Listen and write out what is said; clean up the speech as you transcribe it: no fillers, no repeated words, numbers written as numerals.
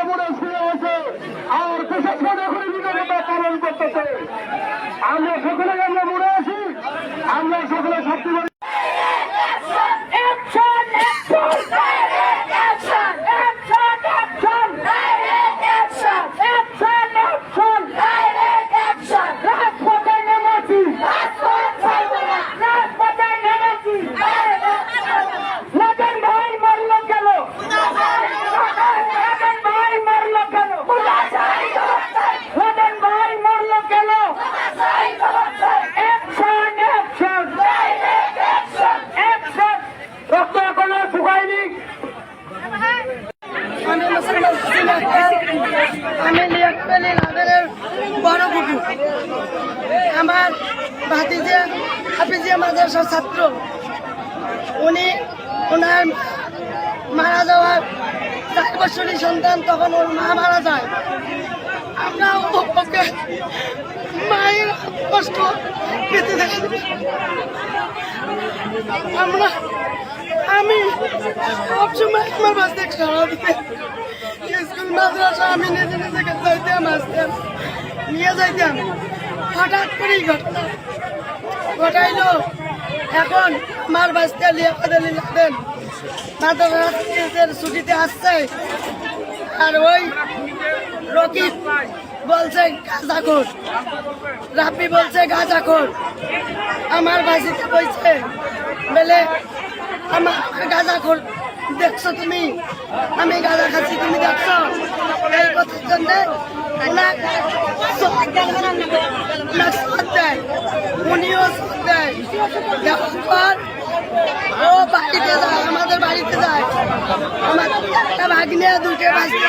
মনে শুয়ে আছে আর প্রশাসন এখন নিরাপত্তা পালন করতেছে। আমরা সকলে আমরা মনে আছি, আমরা সকলে শক্তি আমি লিয়াকতলি লাদেনের বড় বুকু। আমার ভাতিজা হাফিজিয়া মাদ্রাসার ছাত্র। ওনার মারা যাওয়ার 4 বছরই সন্তান, তখন ওর মা মারা যায়। আমরা ওকে মায়ের কষ্ট পেতে দেখি। আমি সবসময় আমার বাচ্চাকে সারা দিতে স্কুল মাদ্রাসা আমি নিজে নিজে যাইতাম, আসতাম, নিয়ে যাইতাম। হঠাৎ করেই ঘটাইলো। এখন আমার বাচ্চা লিয়াকতলি লাদেন মাদ্রাসার ছুটিতে আসছে, আর ওই রকিব বলছে গাঁজাখোর, রাব্বি বলছে গাঁজাখোর। আমার বাসিতে বলছে বলে আমার গাঁজাখোর দেখছো তুমি, আমি গাঁজা খাচ্ছি তুমি দেখছো। এই কথার জন্য উনিও দেয়। পর ও বাড়িতে যায়, আমাদের বাড়িতে যায়। আমার একটা ভাগ্নে 2টে বাচ্চা।